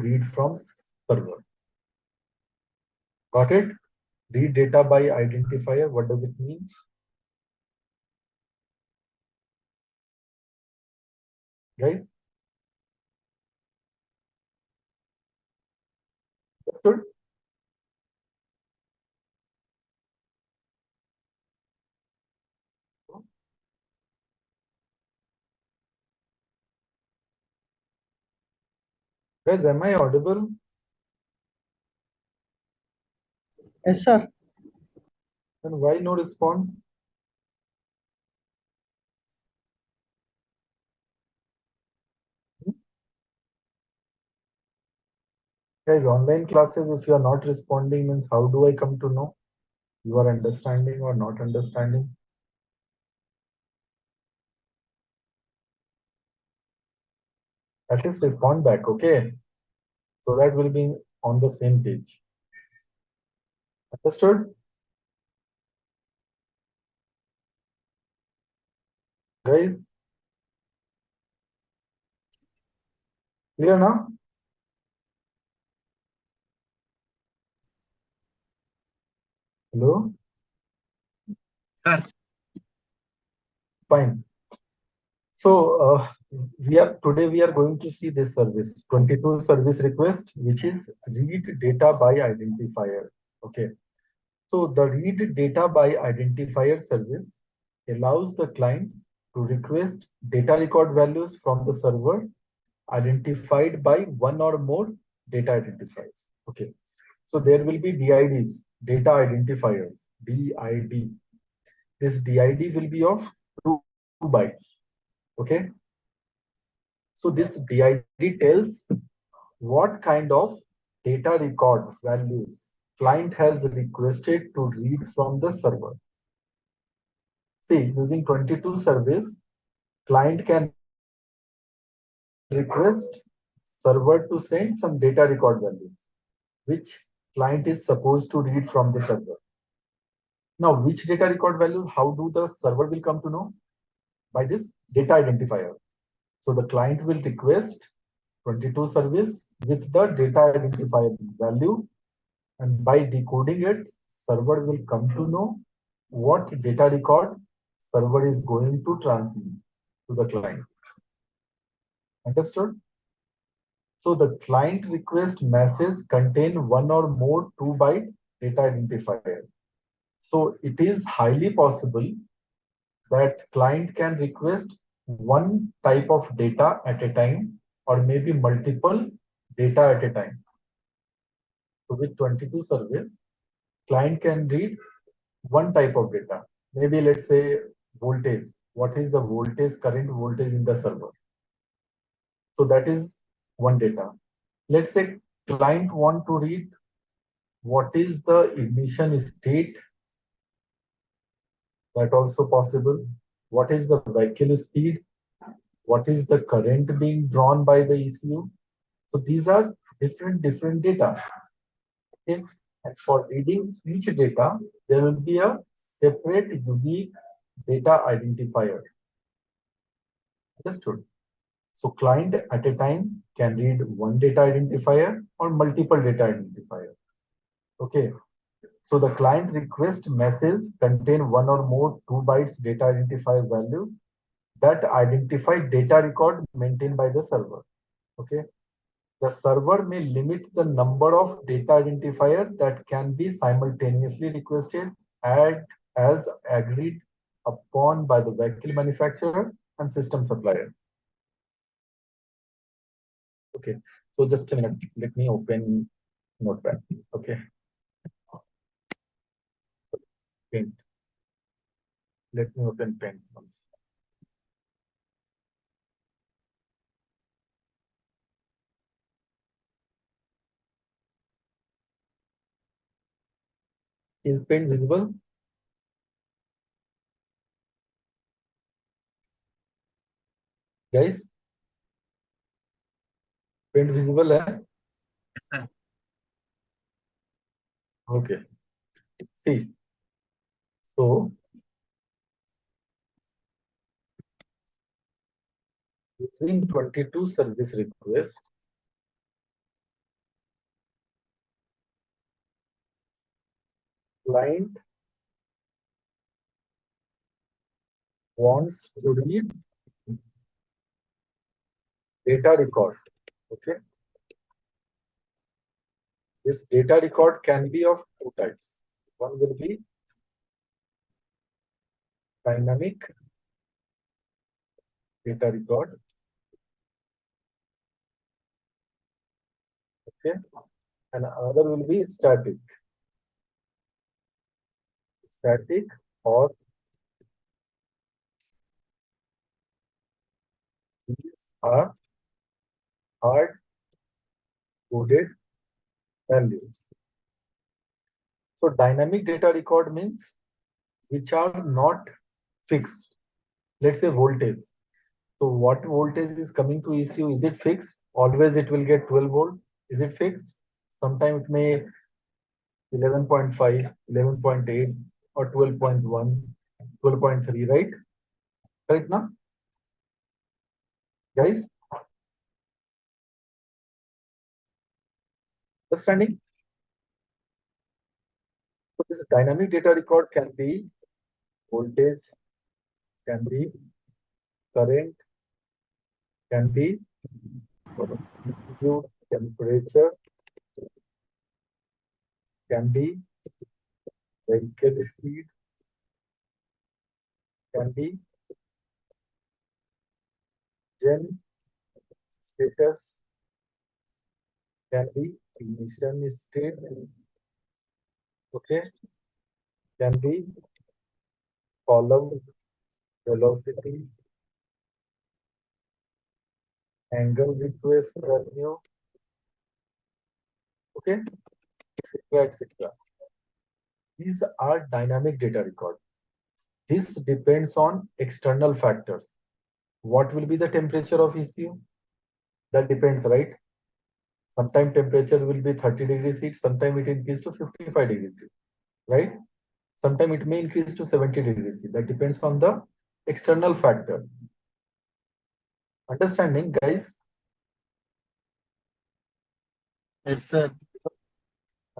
read from server. Got it? Read data by identifier. What does it mean? Guys? That's good. Guys, am I audible? Yes, sir. And why no response? Guys, online classes, if you are not responding, means how do I come to know you are understanding or not understanding? At least respond back, okay? So that we'll be on the same page. Understood? Guys, clear now? Hello? Sir. Fine. So today we are going to see this service, 22 service request, which is read data by identifier. Okay. So the read data by identifier service allows the client to request data record values from the server identified by one or more data identifiers. Okay. So there will be DIDs, data identifiers, DID. This DID will be of 2 bytes. Okay. So this DID tells what kind of data record values client has requested to read from the server. See, using 22 service, client can request server to send some data record values, which client is supposed to read from the server. Now, which data record values, how do the server will come to know? By this data identifier. So the client will request 22 service with the data identifier value, and by decoding it, server will come to know what data record server is going to transmit to the client. Understood? So the client request message contain one or more 2-byte data identifier. So it is highly possible that client can request one type of data at a time or maybe multiple data at a time. So with 22 service, client can read one type of data. Maybe let's say voltage. What is the voltage, current voltage in the server? So that is one data. Let's say client want to read what is the ignition state. That also possible. What is the vehicle speed? What is the current being drawn by the ECU? So these are different data. Okay? And for reading each data, there will be a separate unique data identifier. Understood? So client at a time can read one data identifier or multiple data identifier. Okay. So the client request message contain one or more 2 bytes data identifier values that identify data record maintained by the server. Okay. The server may limit the number of data identifier that can be simultaneously requested as agreed upon by the vehicle manufacturer and system supplier. Okay, so just a minute, let me open Notepad. Okay, Paint. Let me open Paint once. Is Paint visible? Guys, Paint visible, eh? Okay. See, so using 22 service request, client wants to read data record. Okay. This data record can be of two types. One will be dynamic data record. Okay. And another will be static. Static or these are hard coded values. So dynamic data record means which are not fixed. Let's say voltage. So what voltage is coming to ECU? Is it fixed? Always it will get 12 volt. Is it fixed? Sometimes it may 11.5, 11.8 or 12.1, 12.3, right? Right now, guys? Understanding? So this dynamic data record can be voltage, can be current, can be ECU temperature, can be vehicle speed, can be gen status, can be ignition state, okay, can be column velocity, angle request value, okay, etc. etc. These are dynamic data record. This depends on external factors. What will be the temperature of ECU? That depends, right? Sometimes temperature will be 30 degrees C, sometimes it increases to 55 degrees C, right? Sometimes it may increase to 70 degrees C. That depends on the external factor. Understanding, guys? Yes, sir.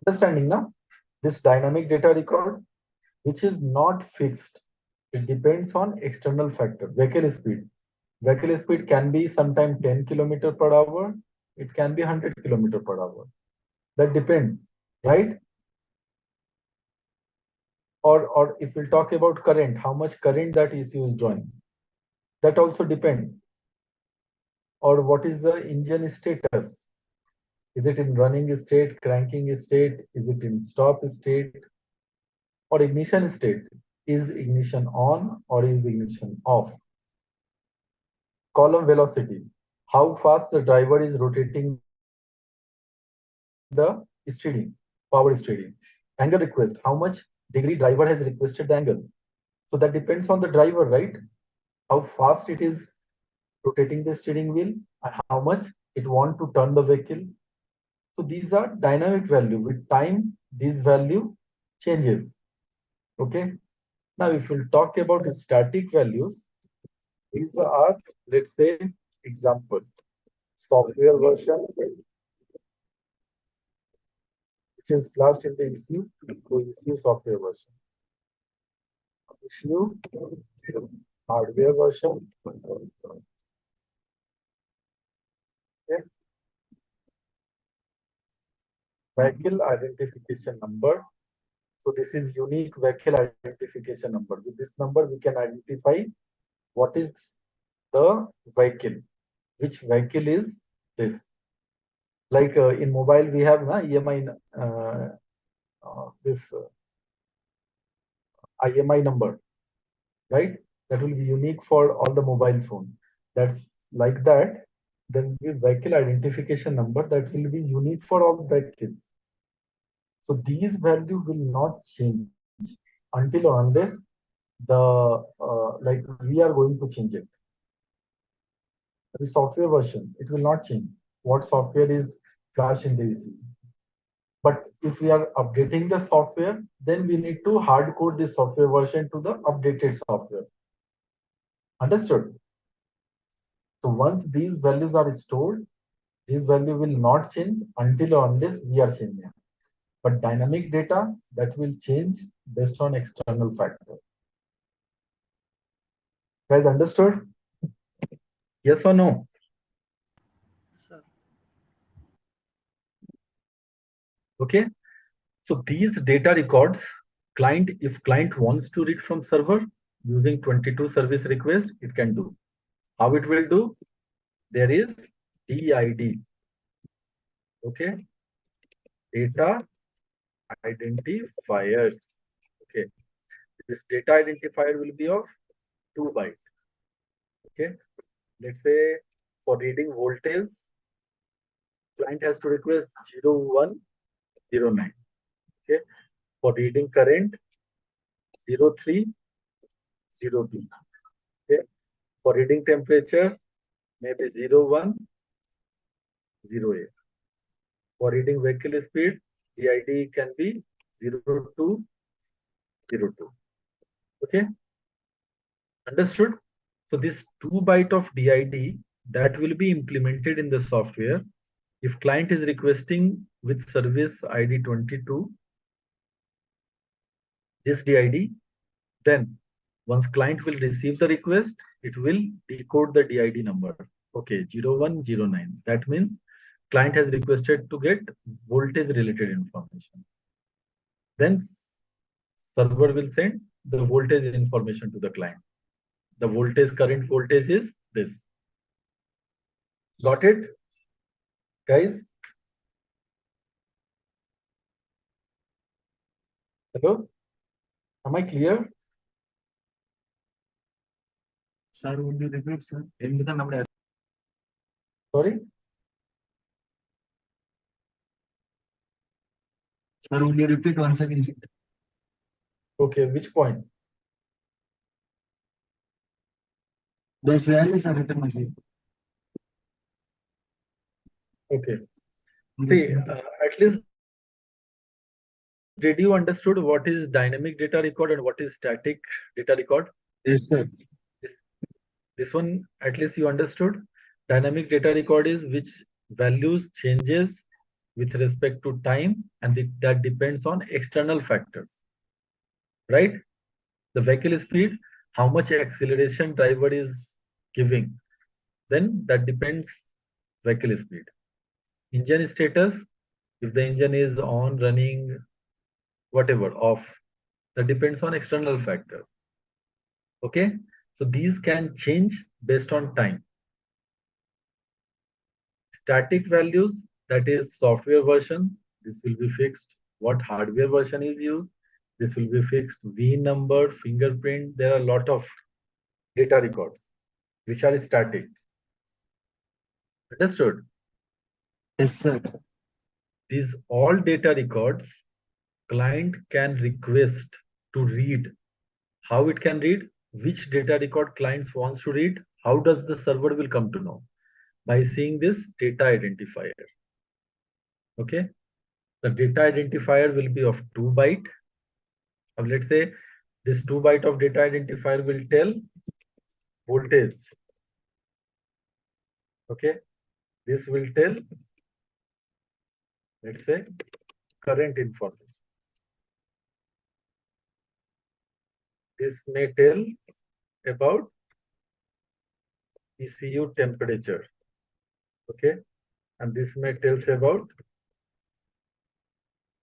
Understanding now? This dynamic data record, which is not fixed, it depends on external factor. Vehicle speed. Vehicle speed can be sometimes 10 kilometer per hour. It can be 100 kilometer per hour. That depends, right? Or if we talk about current, how much current that ECU is drawing, that also depends. Or what is the engine status? Is it in running state, cranking state? Is it in stop state? Or ignition state? Is ignition on or is ignition off? Column velocity. How fast the driver is rotating the steering, power steering. Angle request. How much degree driver has requested the angle? So that depends on the driver, right? How fast it is rotating the steering wheel and how much it want to turn the vehicle. So these are dynamic value. With time, this value changes. Okay. Now, if we'll talk about static values, these are, let's say, example, software version, which is flashed in the ECU, so ECU software version. ECU hardware version. Okay. Vehicle identification number. So this is unique vehicle identification number. With this number, we can identify what is the vehicle, which vehicle is this. Like in mobile, we have EMI, this IMI number, right? That will be unique for all the mobile phone. That's like that. Then the vehicle identification number that will be unique for all vehicles. So these values will not change until or unless the like we are going to change it. The software version, it will not change. What software is flash in the ECU. But if we are updating the software, then we need to hard code this software version to the updated software. Understood? So once these values are stored, these value will not change until or unless we are changing. But dynamic data, that will change based on external factor. Guys, understood? Yes or no? Sir. Okay. So these data records, if client wants to read from server using 22 service request, it can do. How it will do? There is DID. Okay. Data identifiers. Okay. This data identifier will be of 2 byte. Okay. Let's say for reading voltage, client has to request 0109. Okay. For reading current, 0302. Okay. For reading temperature, maybe 0108. For reading vehicle speed, the ID can be 0202. Okay. Understood? So this 2 byte of DID that will be implemented in the software. If client is requesting with service ID 22, this DID, then once client will receive the request, it will decode the DID number. Okay, 0109. That means client has requested to get voltage related information. Then server will send the voltage information to the client. The voltage, current voltage is this. Got it, guys? Hello? Am I clear? Sir, would you repeat, sir? Sorry? Sir, would you repeat once again? Okay, which point? Those values are written machine. Okay. See, at least did you understood what is dynamic data record and what is static data record? Yes, sir. This one, at least you understood. Dynamic data record is which values changes with respect to time, and that depends on external factors, right? The vehicle speed, how much acceleration driver is giving, then that depends vehicle speed. Engine status, if the engine is on, running, whatever, off, that depends on external factor. Okay, so these can change based on time. Static values, that is software version, this will be fixed. What hardware version is used, this will be fixed. V number, fingerprint, there are a lot of data records which are static. Understood? Yes, sir. These all data records, client can request to read. How it can read? Which data record clients wants to read? How does the server will come to know? By seeing this data identifier. Okay. The data identifier will be of 2 byte. Now let's say this 2 byte of data identifier will tell voltage. Okay. This will tell, let's say, current information. This may tell about ECU temperature. Okay. And this may tells about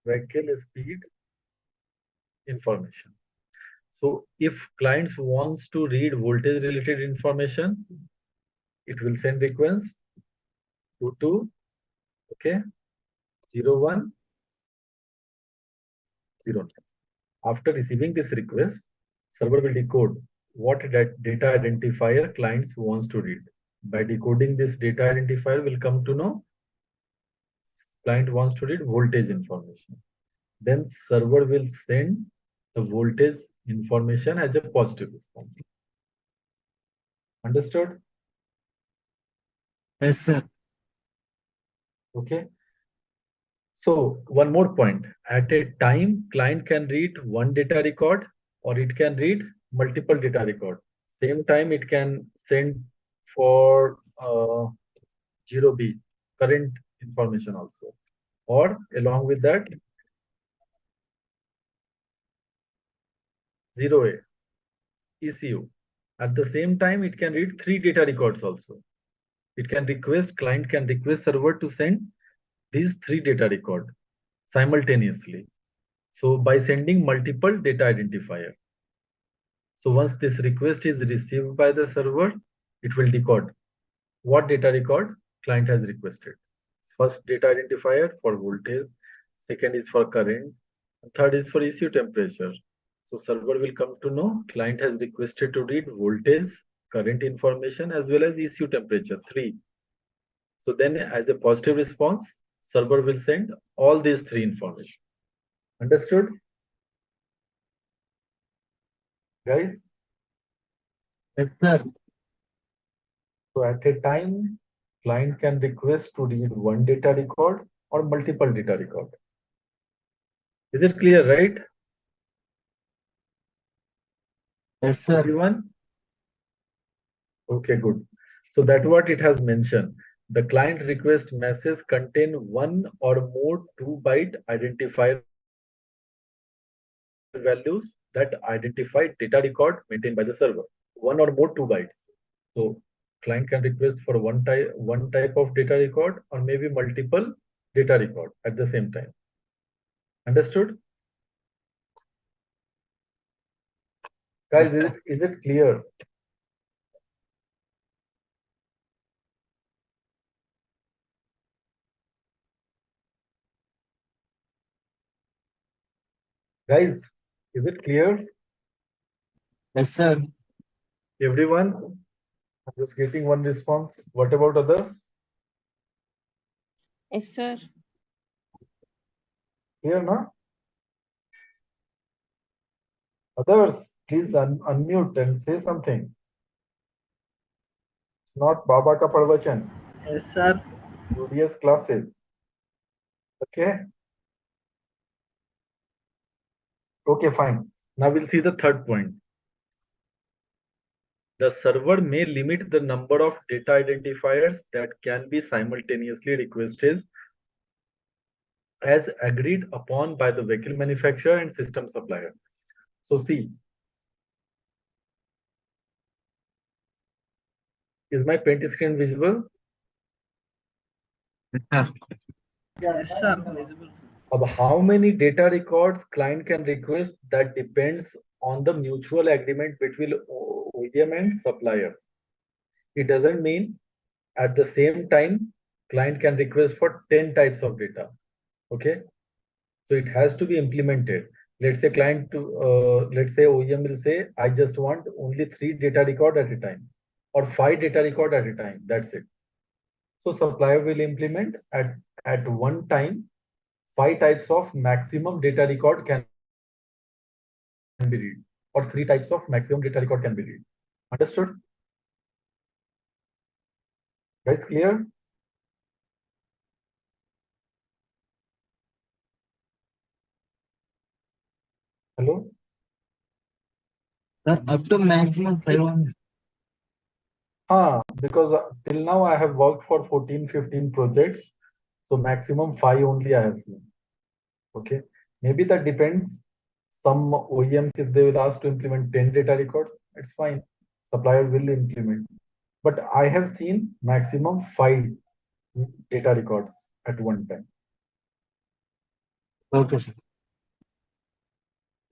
vehicle speed information. So if clients wants to read voltage related information, it will send request to okay 0109. After receiving this request, server will decode what that data identifier clients wants to read. By decoding this data identifier, will come to know client wants to read voltage information. Then server will send the voltage information as a positive response. Understood? Yes, sir. Okay. So one more point. At a time, client can read one data record or it can read multiple data record. Same time, it can send for 0B current information also. Or along with that, 0A, ECU. At the same time, it can read 3 data records also. It can request, client can request server to send these 3 data record simultaneously. So by sending multiple data identifier. So once this request is received by the server, it will decode what data record client has requested. First data identifier for voltage, second is for current, third is for ECU temperature. So server will come to know client has requested to read voltage, current information as well as ECU temperature, 3. So then as a positive response, server will send all these 3 information. Understood? Guys? Yes, sir. So at a time, client can request to read one data record or multiple data record. Is it clear, right? Yes, sir. Everyone? Okay, good. So that what it has mentioned. The client request message contain one or more 2-byte identifier values that identify data record maintained by the server. One or more 2 bytes. So client can request for one type of data record or maybe multiple data record at the same time. Understood? Guys, is it clear? Guys, is it clear? Yes, sir. Everyone? I'm just getting one response. What about others? Yes, sir. Clear, na? Others, please unmute and say something. It's not Baba ka Parvachan. Yes, sir. UDS classes. Okay? Okay, fine. Now we'll see the third point. The server may limit the number of data identifiers that can be simultaneously requested as agreed upon by the vehicle manufacturer and system supplier. So see, is my paint screen visible? Yes, sir. Visible. Of how many data records client can request, that depends on the mutual agreement between OEM and suppliers. It doesn't mean at the same time client can request for 10 types of data. Okay, so it has to be implemented. Let's say let's say OEM will say, I just want only 3 data record at a time or 5 data record at a time. That's it. So supplier will implement at one time 5 types of maximum data record can be read, or 3 types of maximum data record can be read. Understood? Guys, clear? Hello? Sir, up to maximum 5 ones. Because till now I have worked for 14, 15 projects. So maximum 5 only I have seen. Okay. Maybe that depends. Some OEMs, if they will ask to implement 10 data records, it's fine. Supplier will implement. But I have seen maximum 5 data records at one time. Okay, sir.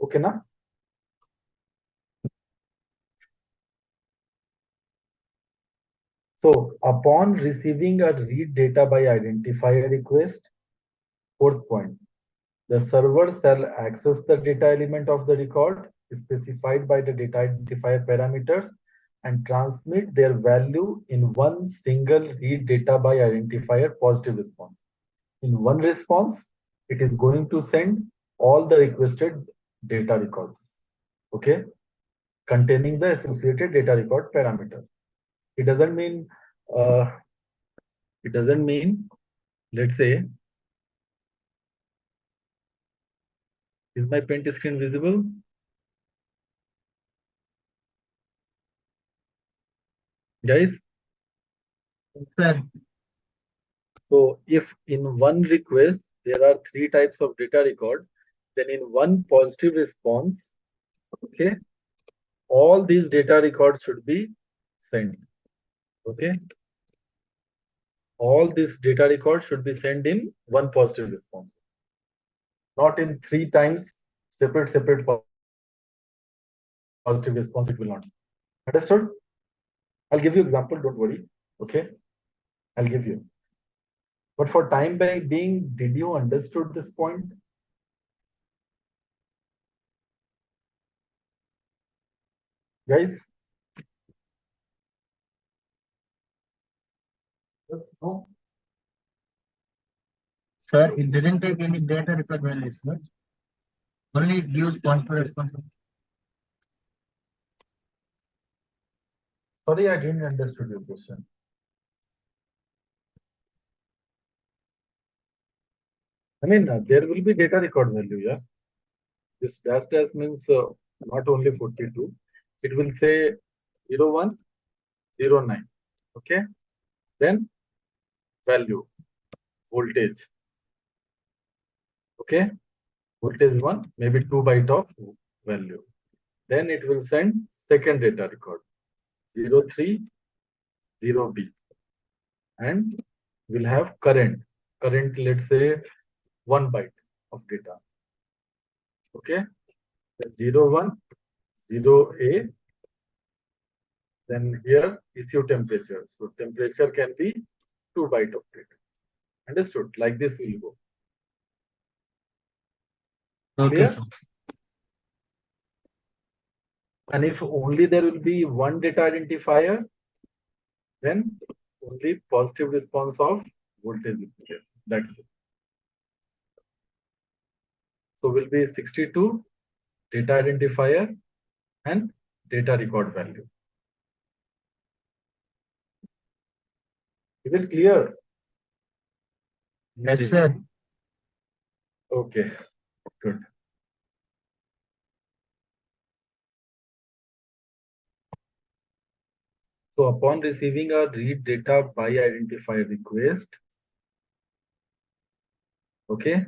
Okay, na? So upon receiving a read data by identifier request, fourth point, the server shall access the data element of the record specified by the data identifier parameters and transmit their value in one single read data by identifier positive response. In one response, it is going to send all the requested data records, okay, containing the associated data record parameter. It doesn't mean, let's say, is my paint screen visible? Guys? Sir. So if in one request, there are 3 types of data record, then in one positive response, Okay. All these data records should be sent. Okay. All these data records should be sent in one positive response, not in 3 times separate positive response. It will not. Understood? I'll give you example. Don't worry. Okay. I'll give you. But for time being, did you understood this point? Guys? Yes, no? Sir, it didn't take any data record values, sir. Only it gives point to response. Sorry, I didn't understood your question. I mean, there will be data record value, yeah. This dash means not only 42. It will say 01, 09. Okay. Then value, voltage. Okay. Voltage 1, maybe 2 byte of value. Then it will send second data record 03, 0B. And we'll have current, let's say 1 byte of data. Okay. Then 01, 0A. Then here issue temperature. So temperature can be 2 byte of data. Understood? Like this will go. Okay, Clear? sir. And if only there will be one data identifier, then only positive response of voltage will be there. That's it. So will be 62 data identifier and data record value. Is it clear? Yes, sir. Okay, good. So upon receiving a read data by identifier request, okay,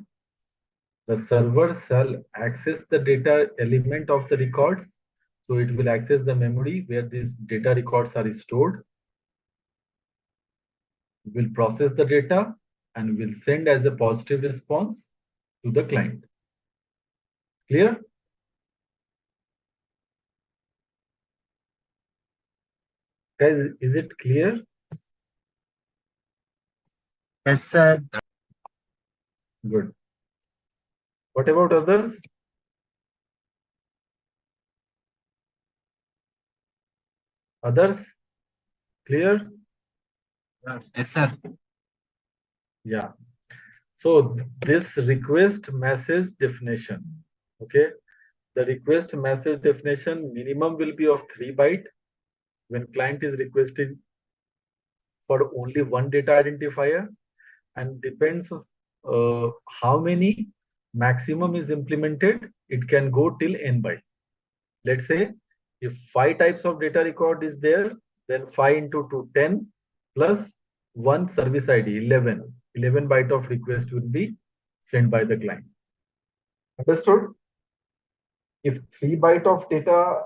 the server shall access the data element of the records. So it will access the memory where these data records are stored. Will process the data and will send as a positive response to the client. Clear? Guys, is it clear? Yes, sir. Good. What about others? Others? Clear? Yes, sir. Yeah. So this request message definition, okay? The request message definition minimum will be of 3 byte when client is requesting for only one data identifier, and depends how many maximum is implemented, it can go till n byte. Let's say if 5 types of data record is there, then 5 into 2, 10 plus 1 service ID, 11. 11 byte of request will be sent by the client. Understood? If 3 byte of data,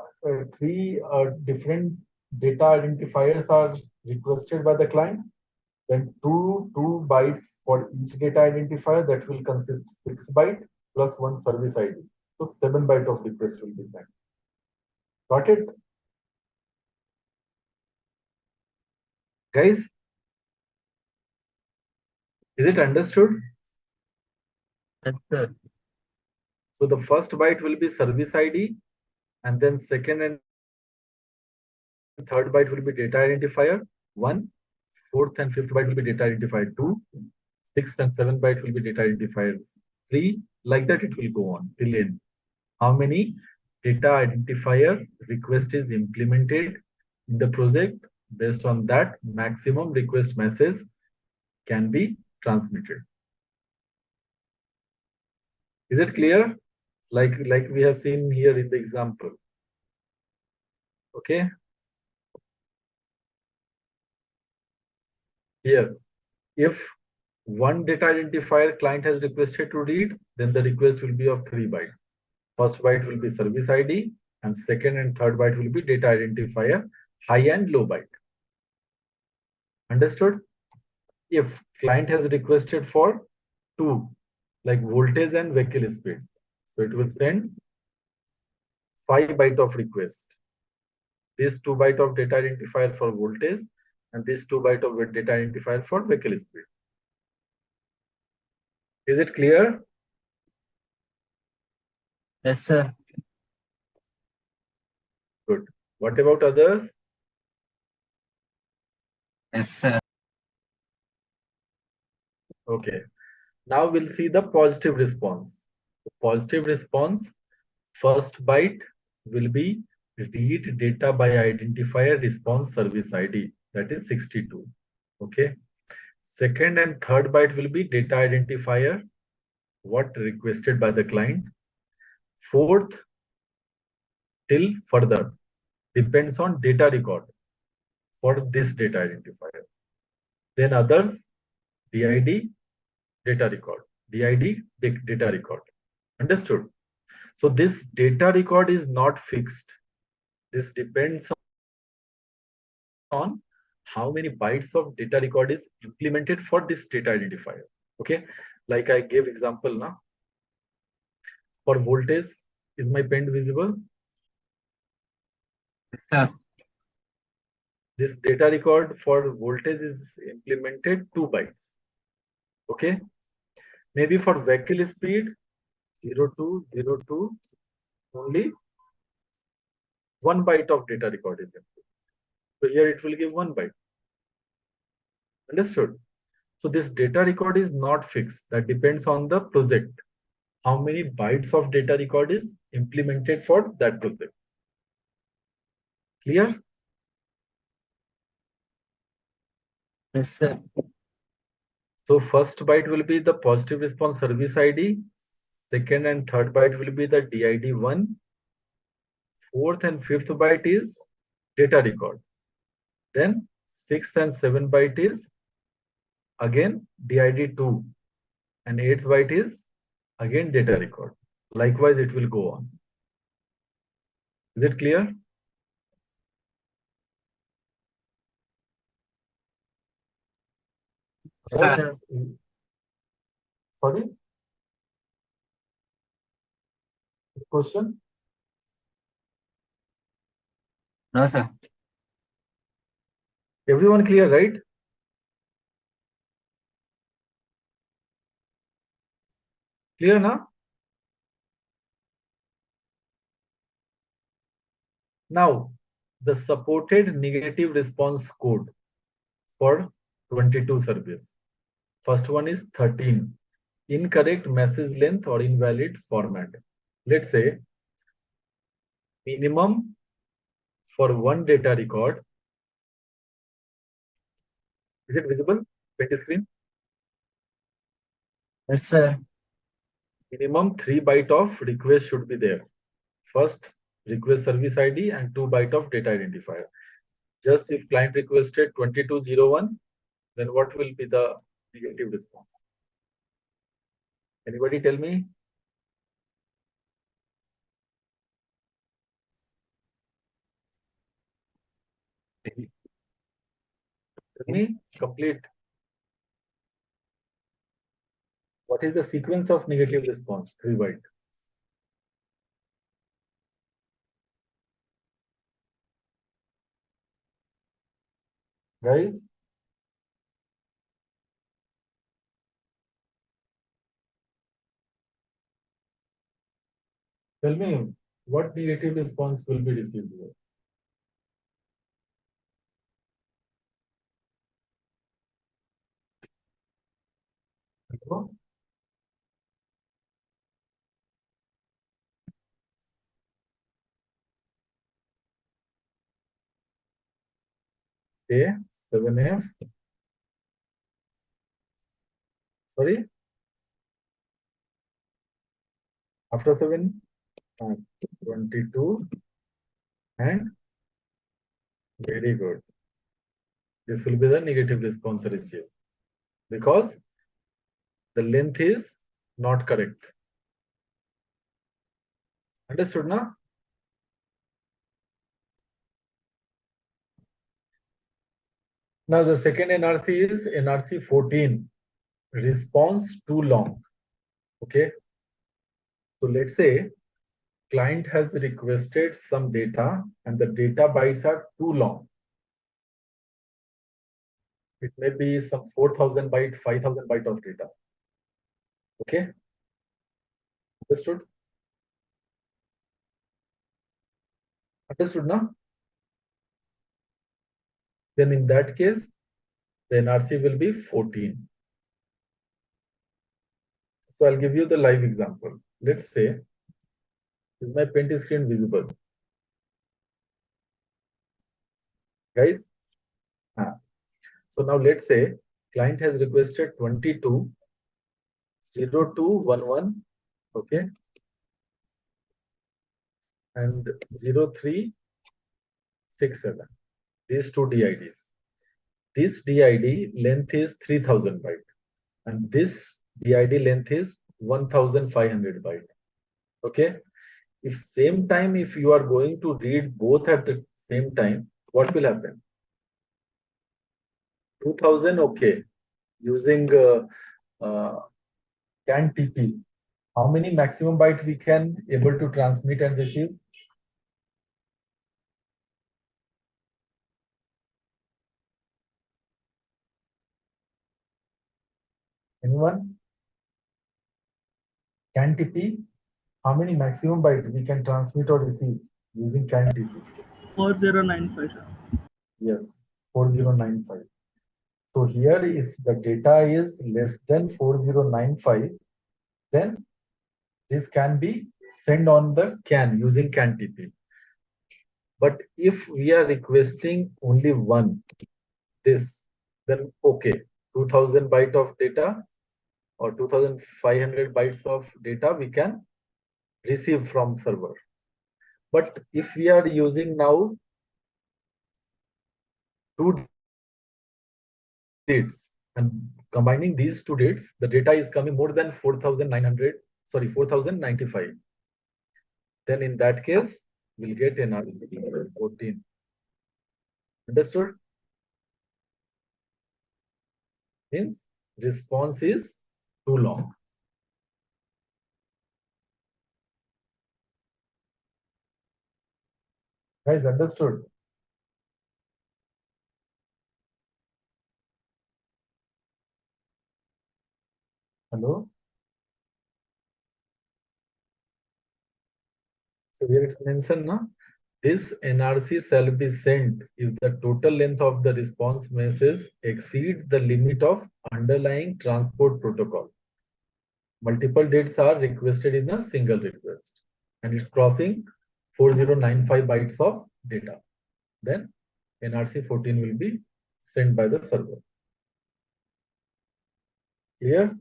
3 different data identifiers are requested by the client, then two bytes for each data identifier, that will consist 6 byte plus 1 service ID. So 7 byte of request will be sent. Got it? Guys, is it understood? Yes, sir. So the first byte will be service ID, and then second and third byte will be data identifier 1, fourth and fifth byte will be data identifier 2, sixth and seventh byte will be data identifiers 3. Like that it will go on till n. How many data identifier request is implemented in the project? Based on that, maximum request message can be transmitted. Is it clear? Like we have seen here in the example. Okay. Here, if one data identifier client has requested to read, then the request will be of 3 byte. First byte will be service ID, and second and third byte will be data identifier, high and low byte. Understood? If client has requested for two, like voltage and vehicle speed, so it will send 5 byte of request. This 2 byte of data identifier for voltage and this 2 byte of data identifier for vehicle speed. Is it clear? Yes, sir. Good. What about others? Yes, sir. Okay. Now we'll see the positive response. Positive response, first byte will be read data by identifier response service ID, that is 62. Okay. Second and third byte will be data identifier, what requested by the client. Fourth till further depends on data record for this data identifier. Then others, DID, data record, DID, data record. Understood? So this data record is not fixed. This depends on how many bytes of data record is implemented for this data identifier. Okay, like I gave example now. For voltage, is my pen visible? Yes, sir. This data record for voltage is implemented 2 bytes. Okay, maybe for vehicle speed 0202 only 1 byte of data record is implemented. So here it will give 1 byte. Understood? So this data record is not fixed. That depends on the project. How many bytes of data record is implemented for that project. Clear? Yes, sir. So first byte will be the positive response service ID. Second and third byte will be the DID1. Fourth and fifth byte is data record. Then sixth and seventh byte is again DID2. And eighth byte is again data record. Likewise, it will go on. Is it clear? Sir. Sorry? Question? No, sir. Everyone clear, right? Clear now? Now, the supported negative response code for 22 service. First one is 13. Incorrect message length or invalid format. Let's say minimum for one data record. Is it visible? Print screen? Yes, sir. Minimum 3 byte of request should be there. First request service ID and 2 byte of data identifier. Just if client requested 2201, then what will be the negative response? Anybody tell me? Tell me, complete. What is the sequence of negative response? 3 byte. Guys? Tell me, what negative response will be received here? Hello? A, 7F. Sorry? After 7, 22. And very good. This will be the negative response received because the length is not correct. Understood now? Now the second NRC is NRC 14, response too long. Okay. So let's say client has requested some data and the data bytes are too long. It may be some 4,000 byte, 5,000 byte of data. Okay. Understood? Understood now? Then in that case, the NRC will be 14. So I'll give you the live example. Let's say, is my paint screen visible? Guys? So now let's say client has requested 220211, okay, and 0367. These two DIDs. This DID length is 3000 byte and this DID length is 1500 byte. Okay. If same time, if you are going to read both at the same time, what will happen? 2000, okay. Using CAN TP, how many maximum byte we can able to transmit and receive? Anyone? CAN TP, how many maximum byte we can transmit or receive using CAN TP? 4095, sir. Yes, 4095. So here, if the data is less than 4095, then this can be sent on the CAN using CAN TP. But if we are requesting only one, this, then okay, 2000 byte of data or 2500 bytes of data we can receive from server. But if we are using now two dates and combining these two dates, the data is coming more than 4095. Then in that case, we'll get NRC 14. Understood? Means response is too long. Guys, understood? Hello? So here it's mentioned, na? This NRC shall be sent if the total length of the response message exceeds the limit of underlying transport protocol. Multiple dates are requested in a single request and it's crossing 4095 bytes of data. Then NRC 14 will be sent by the server. Clear?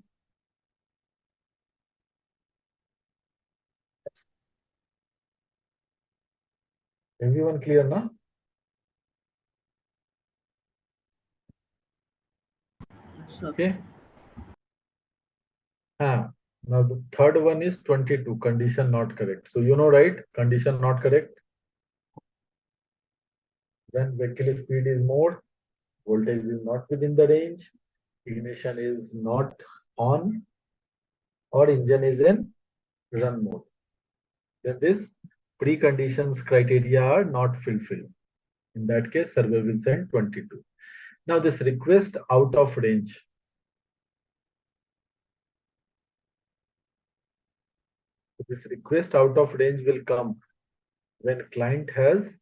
Everyone clear now? Yes, sir. Okay. Now the third one is 22, condition not correct. So you know, right? Condition not correct. When vehicle speed is more, voltage is not within the range, ignition is not on, or engine is in run mode. Then this preconditions criteria are not fulfilled. In that case, server will send 22. Now this request out of range. This request out of range will come when client has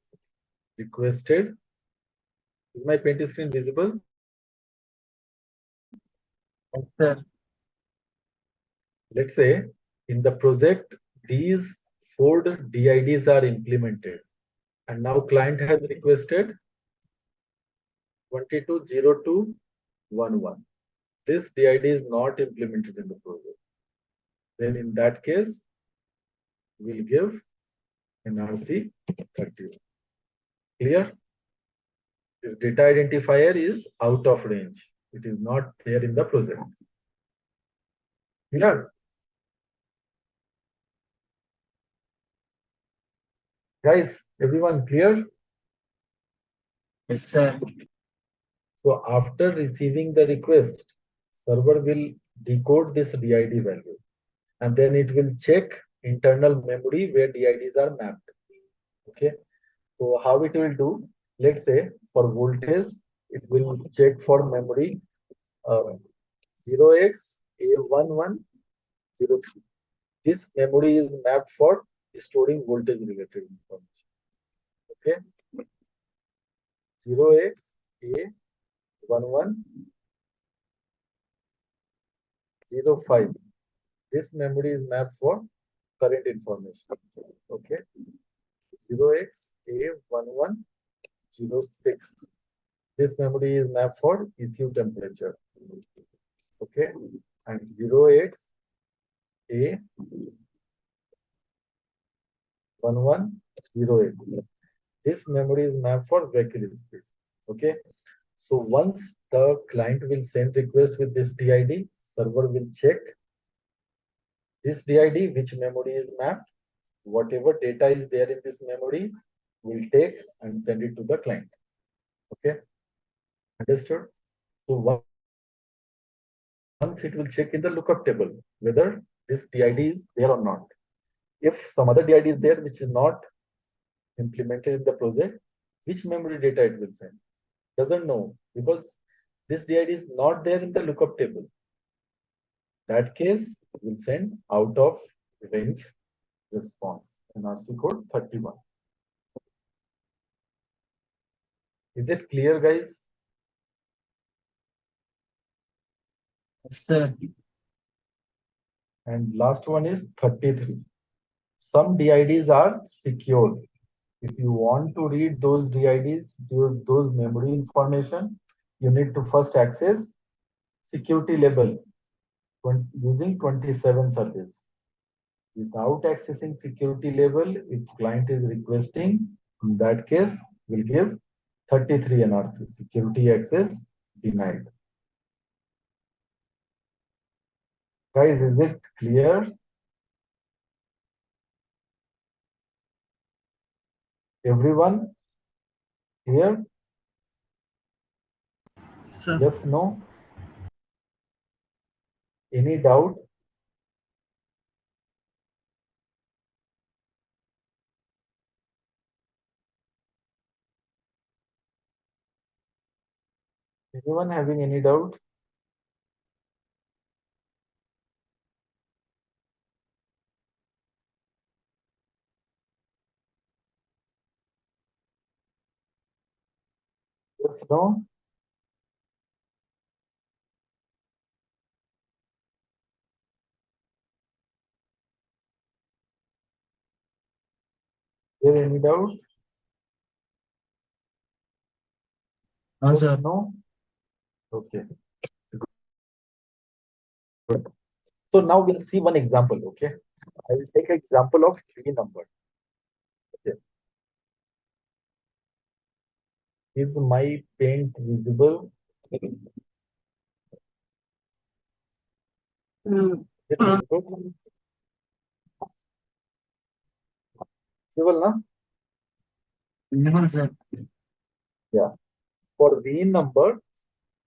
requested. Is my paint screen visible? Yes, sir. Let's say in the project, these 4 DIDs are implemented. And now client has requested 220211. This DID is not implemented in the project. Then in that case, we'll give NRC 31. Clear? This data identifier is out of range. It is not there in the project. Clear? Guys, everyone clear? Yes, sir. So after receiving the request, server will decode this DID value, and then it will check internal memory where DIDs are mapped. Okay. So how it will do? Let's say for voltage, it will check for memory 0x A1103. This memory is mapped for storing voltage related information. Okay. 0x A1105. This memory is mapped for current information. Okay. 0x A1106. This memory is mapped for ECU temperature. Okay. And 0x A1108. This memory is mapped for vehicle speed. Okay. So once the client will send request with this DID, server will check this DID, which memory is mapped, whatever data is there in this memory, will take and send it to the client. Okay. Understood? So once it will check in the lookup table whether this DID is there or not. If some other DID is there which is not implemented in the project, which memory data it will send? Doesn't know, because this DID is not there in the lookup table. That case will send out of range response in RC code 31. Is it clear, guys? Yes, sir. And last one is 33. Some DIDs are secure. If you want to read those DIDs, those memory information, you need to first access security label using 27 service. Without accessing security label, if client is requesting, in that case, we'll give 33 NRC, security access denied. Guys, is it clear? Everyone here? Sir. Yes, no? Any doubt? Anyone having any doubt? Yes, no? There any doubt? No, Yes, sir. no? Okay. Good. So now we'll see one example, okay? I will take an example of V number. Okay. Is my paint visible? Is it visible? Visible, na? No, sir. Yeah. For V number,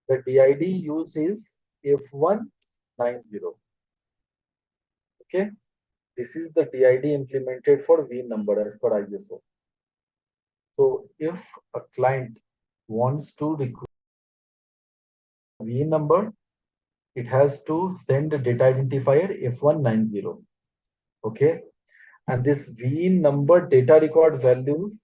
the DID used is F190. Okay. This is the DID implemented for V number as per ISO. So if a client wants to request V number, it has to send a data identifier F190. Okay. And this V number data record values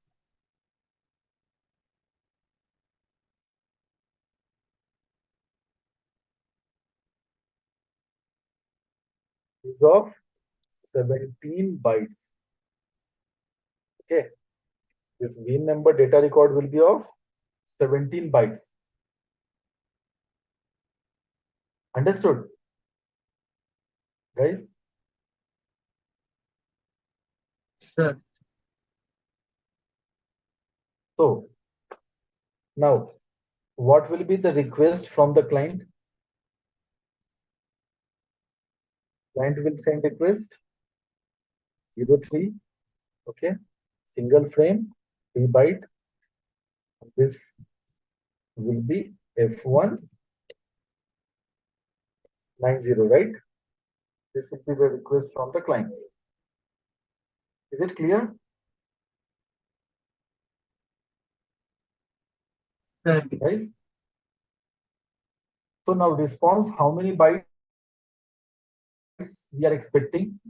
is of 17 bytes. Okay. This V number data record will be of 17 bytes. Understood? Guys? Sir. So now, what will be the request from the client? Client will send request 03, okay, single frame, 3 byte. This will be F190, right? This will be the request from the client. Is it clear? Sir, Guys? So now response, how many bytes we are expecting?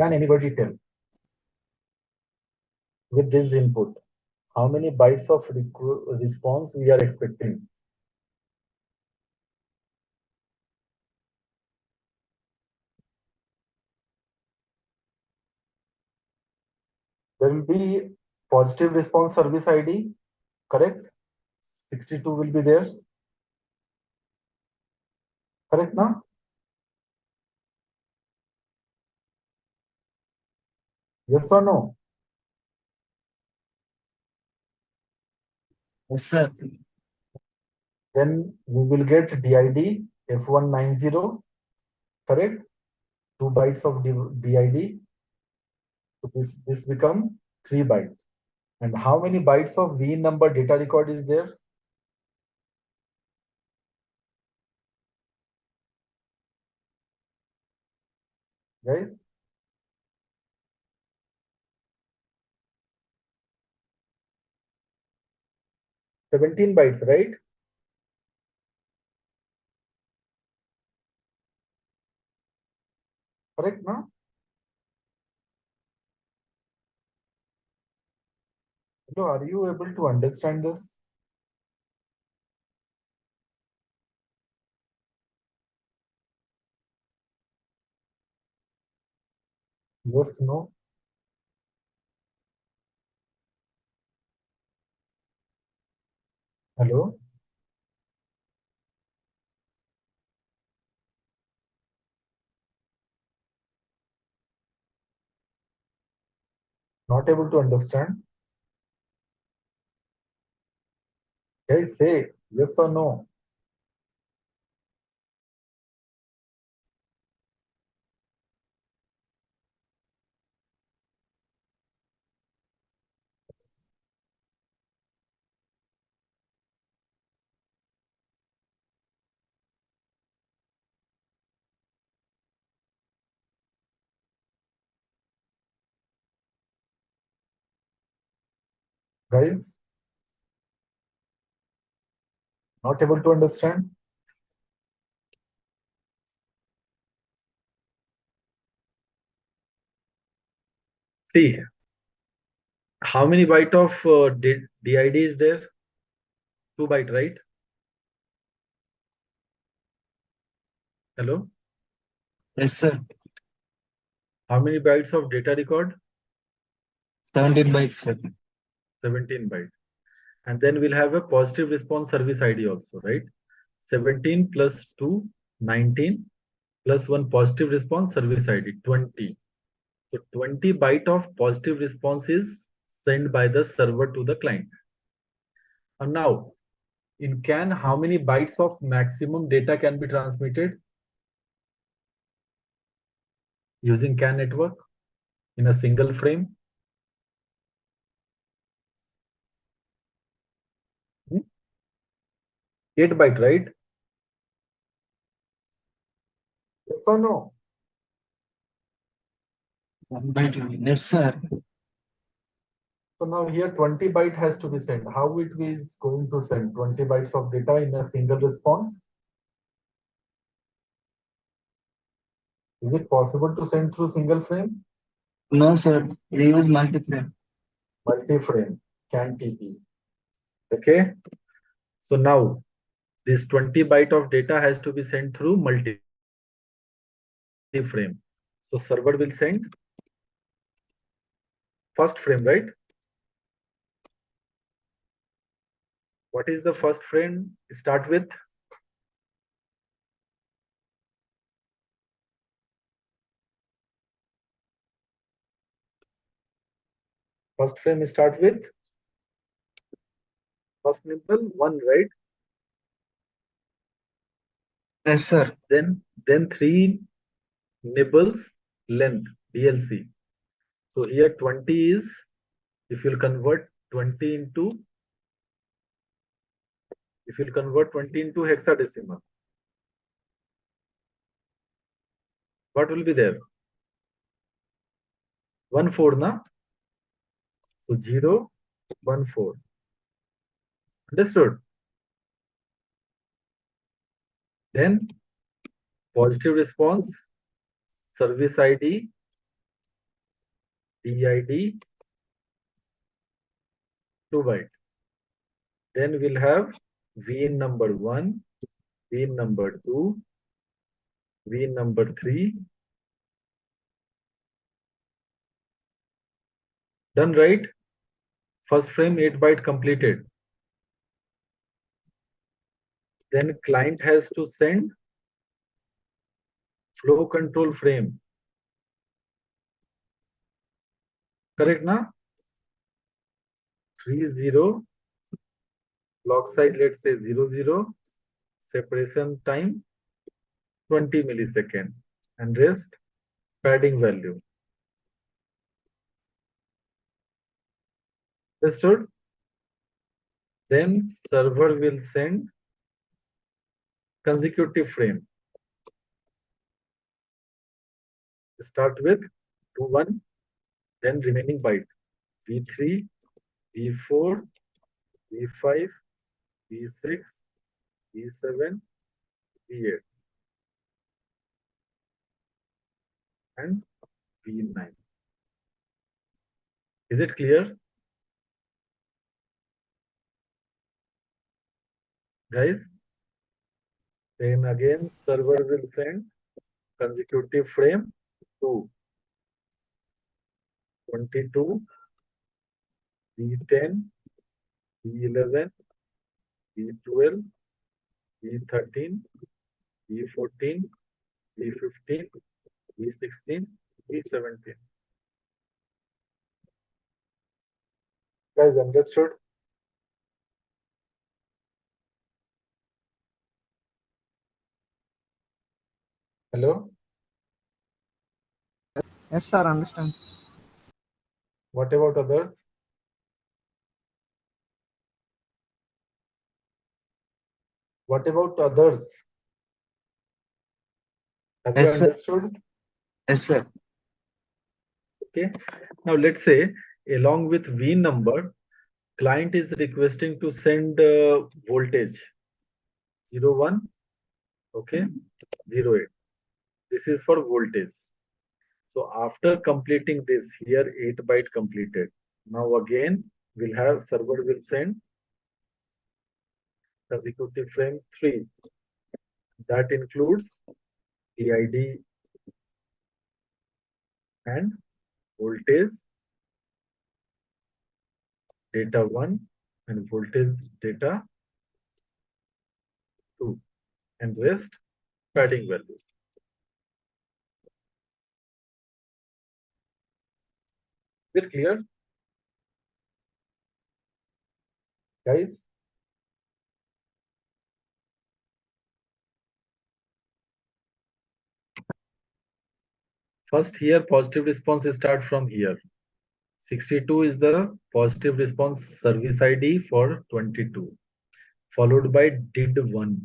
Can anybody tell? With this input, how many bytes of response we are expecting? There will be positive response service ID, correct? 62 will be there. Correct now? Yes or no? yes, sir. Then we will get DID F190, correct? 2 bytes of DID. So this become 3 bytes. And how many bytes of V number data record is there? Guys? 17 bytes, right? Correct now? So are you able to understand this? Yes, no? Hello? Not able to understand? Guys, say yes or no? Guys, not able to understand? See, how many byte of DID is there? 2 byte, right? Hello? Yes, sir. How many bytes of data record? 17 bytes, sir. 17 bytes. And then we'll have a positive response service ID also, right? 17 plus 2, 19, plus 1 positive response service ID, 20. So 20 byte of positive response is sent by the server to the client. And now, in CAN, how many bytes of maximum data can be transmitted using CAN network in a single frame? 8 byte, right? Yes or no? 1 byte. Yes, sir. So now here 20 byte has to be sent. How it is going to send 20 bytes of data in a single response? Is it possible to send through single frame? No, sir. We use multi-frame. Multi-frame, CAN TP. Okay. So now this 20 byte of data has to be sent through multi-frame. So server will send first frame, right? What is the first frame? Start with first frame start with first nibble 1, right? Yes, sir. Then 3 nibbles length, DLC. So here 20 is, if you'll convert 20 into If you convert 20 into hexadecimal, what will be there? 1/4, na? So 0, 1/4. Understood? Then positive response, service ID, DID, 2 byte. Then we'll have VIN number 1, VIN number 2, VIN number 3. Done, right? First frame 8 byte completed. Then client has to send flow control frame. Correct, na? 30, block size, let's say 00, separation time 20 millisecond, and rest padding value. Understood? Then server will send consecutive frame. Start with 21, then remaining byte V3, V4, V5, V6, V7, V8, and V9. Is it clear, guys? Then again, server will send consecutive frame to 22, V10, V11, V12, V13, V14, V15, V16, V17. Guys, understood? Hello? Yes, sir, understand. What about others? What about others? Have you Yes, sir. understood? Yes, sir. Okay. Now let's say along with V number, client is requesting to send voltage 01, okay, 08. This is for voltage. So after completing this here, 8 byte completed. Now again, we'll have server will send consecutive frame 3. That includes DID and voltage data 1 and voltage data 2, and rest padding values. Is it clear, guys? First here, positive response start from here. 62 is the positive response service ID for 22, followed by DID1,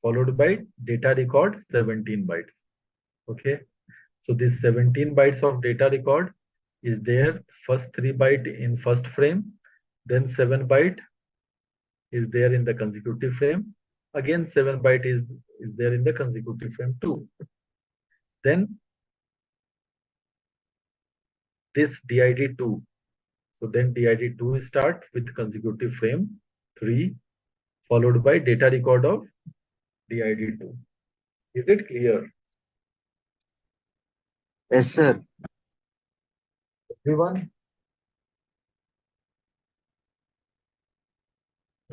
followed by data record 17 bytes. Okay, so this 17 bytes of data record is there, first 3 byte in first frame, then 7 byte is there in the consecutive frame, again 7 byte is there in the consecutive frame 2. Then this DID2. So then DID2 start with consecutive frame 3, followed by data record of DID2. Is it clear? Yes, sir. Everyone?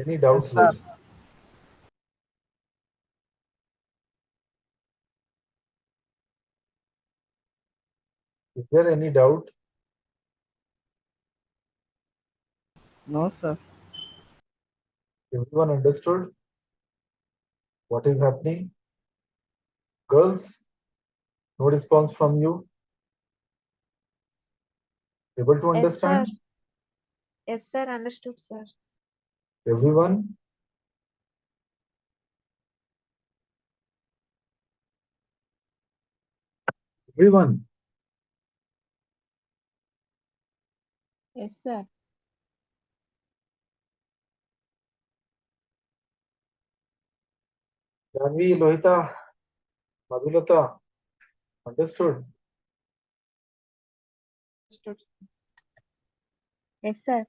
Any doubts? Yes, sir. Is there any doubt? No, sir. Everyone understood what is happening? Girls, no response from you? Able to Yes, sir. understand? Yes, sir. Understood, sir. Everyone? Everyone. Yes, sir. Janvi, Lohita, Madhulata, understood? Understood. Yes, sir.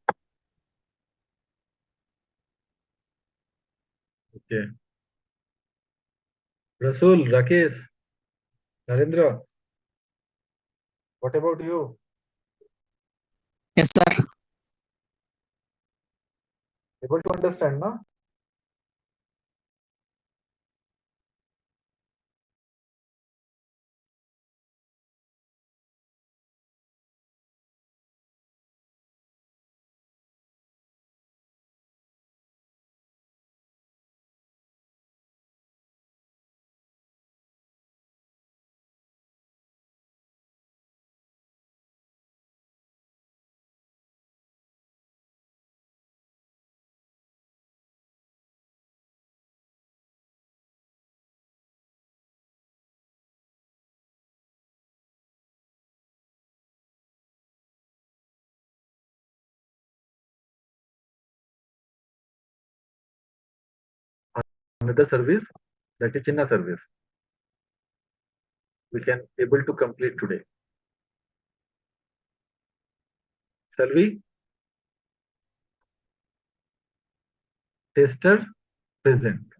Okay. Rasul, Rakesh, Narendra, what about you? Yes, sir. Able to understand, na? Another service, that is Chinna service. We can able to complete today. Shall we? Tester present.